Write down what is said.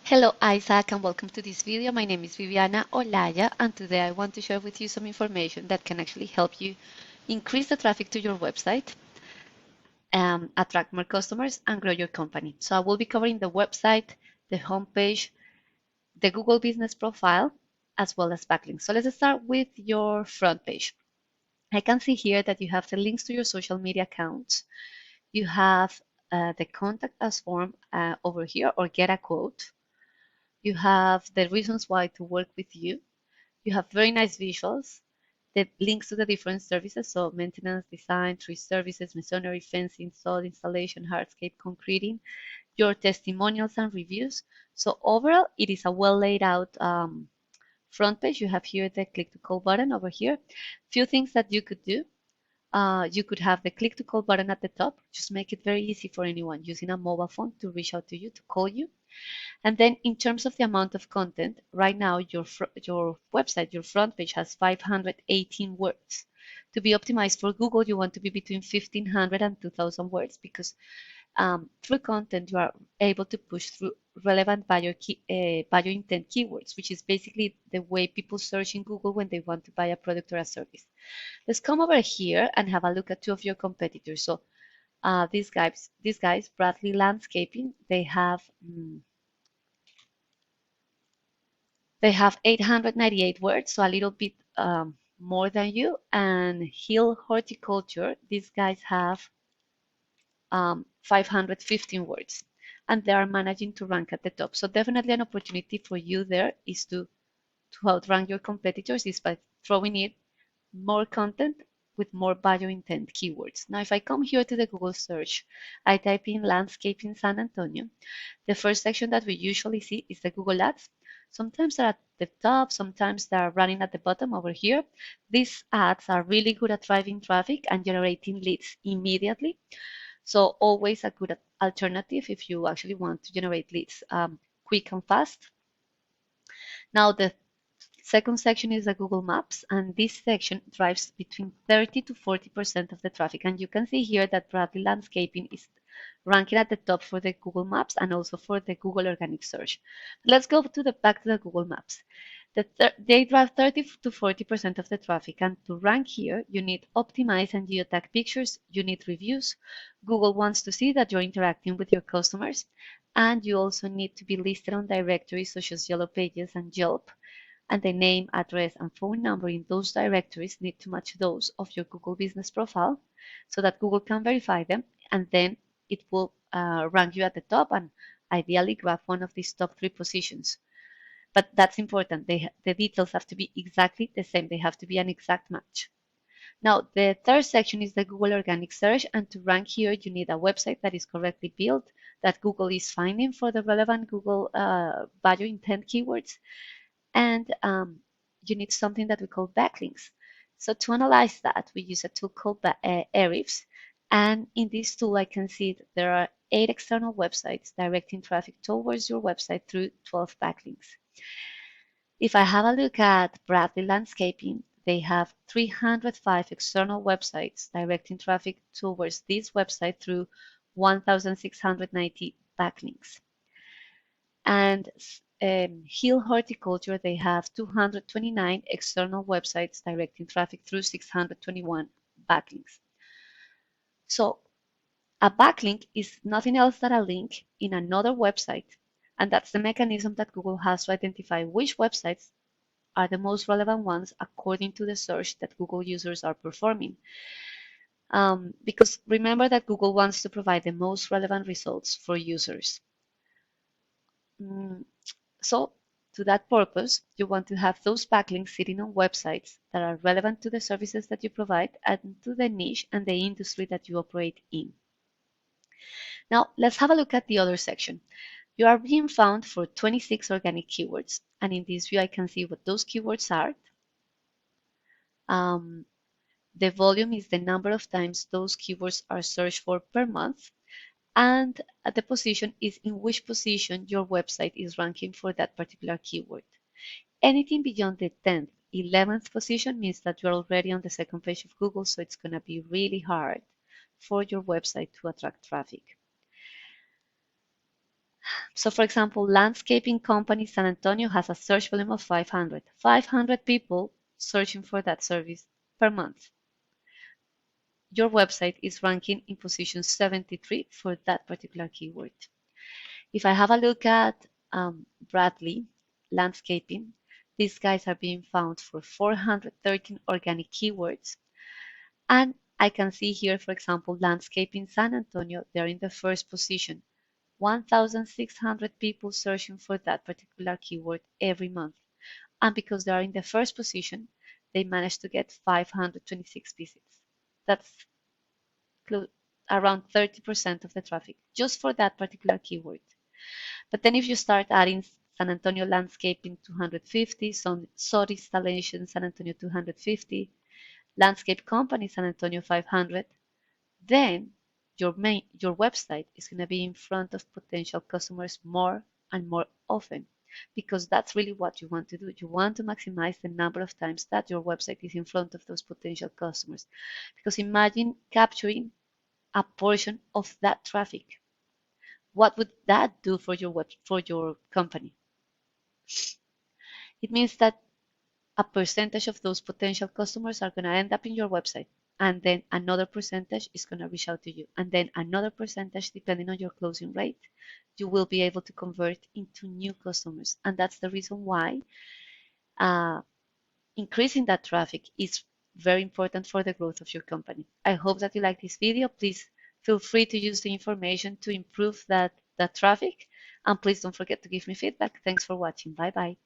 Hello Isaac and welcome to this video. My name is Viviana Olaya and today I want to share with you some information that can actually help you increase the traffic to your website, attract more customers and grow your company. So I will be covering the website, the homepage, the Google business profile, as well as backlinks. So let's start with your front page. I can see here that you have the links to your social media accounts. You have the contact us form over here or get a quote. You have the reasons why to work with you. You have very nice visuals, the links to the different services, so maintenance, design, tree services, masonry, fencing, soil installation, hardscape, concreting, your testimonials and reviews. So overall, it is a well laid out front page. You have here the click to call button over here. Few things that you could do. You could have the click to call button at the top. Just make it very easy for anyone using a mobile phone to reach out to you, to call you. And then in terms of the amount of content, right now your website, your front page has 518 words. To be optimized for Google, you want to be between 1,500 and 2,000 words because through content you are able to push through relevant bio intent keywords, which is basically the way people search in Google when they want to buy a product or a service. Let's come over here and have a look at two of your competitors. So these guys, Bradley Landscaping, they have 898 words, so a little bit more than you. And Hill Horticulture, these guys have 515 words, and they are managing to rank at the top. So definitely an opportunity for you there is to outrank your competitors is by throwing in more content with more bio intent keywords. Now, if I come here to the Google search, I type in landscaping San Antonio. The first section that we usually see is the Google Ads. Sometimes they're at the top, sometimes they're running at the bottom over here. These ads are really good at driving traffic and generating leads immediately. So always a good alternative if you actually want to generate leads quick and fast. Now the second section is the Google Maps, and this section drives between 30 to 40% of the traffic. And you can see here that Bradley Landscaping is ranking at the top for the Google Maps and also for the Google organic search. Let's go back to the Google Maps. They drive 30 to 40% of the traffic, and to rank here, you need optimize and geotag pictures, you need reviews. Google wants to see that you're interacting with your customers, and you also need to be listed on directories such as Yellow Pages and Yelp, and the name, address, and phone number in those directories need to match those of your Google business profile so that Google can verify them, and then it will rank you at the top and ideally grab one of these top 3 positions. But that's important. The details have to be exactly the same. They have to be an exact match. Now, the third section is the Google organic search, and to rank here, you need a website that is correctly built, that Google is finding for the relevant Google bio intent keywords, and you need something that we call backlinks. So to analyze that, we use a tool called Arifs, and in this tool, I can see that there are 8 external websites directing traffic towards your website through 12 backlinks. If I have a look at Bradley Landscaping, they have 305 external websites directing traffic towards this website through 1,690 backlinks. And Hill Horticulture, they have 229 external websites directing traffic through 621 backlinks. So a backlink is nothing else than a link in another website, and that's the mechanism that Google has to identify which websites are the most relevant ones according to the search that Google users are performing. Because remember that Google wants to provide the most relevant results for users. So to that purpose, you want to have those backlinks sitting on websites that are relevant to the services that you provide and to the niche and the industry that you operate in. Now, let's have a look at the other section. You are being found for 26 organic keywords, and in this view, I can see what those keywords are. The volume is the number of times those keywords are searched for per month, and the position is in which position your website is ranking for that particular keyword. Anything beyond the 10th, 11th position means that you're already on the second page of Google, so it's going to be really hard for your website to attract traffic. So for example, landscaping company San Antonio has a search volume of 500. 500 people searching for that service per month. Your website is ranking in position 73 for that particular keyword. If I have a look at Bradley landscaping, these guys are being found for 413 organic keywords. And I can see here, for example, landscaping San Antonio, they're in the first position. 1,600 people searching for that particular keyword every month. And because they are in the first position, they managed to get 526 visits. That's around 30% of the traffic just for that particular keyword. But then if you start adding San Antonio landscaping 250, soil installation San Antonio 250, landscape company San Antonio 500, then your website is going to be in front of potential customers more and more often, because that's really what you want to do. You want to maximize the number of times that your website is in front of those potential customers. Because imagine capturing a portion of that traffic. What would that do for your company? It means that a percentage of those potential customers are going to end up in your website, and then another percentage is going to reach out to you, and then another percentage, depending on your closing rate, you will be able to convert into new customers. And that's the reason why uh, increasing that traffic is very important for the growth of your company. I hope that you like this video. Please feel free to use the information to improve that traffic, and please don't forget to give me feedback. Thanks for watching. Bye bye.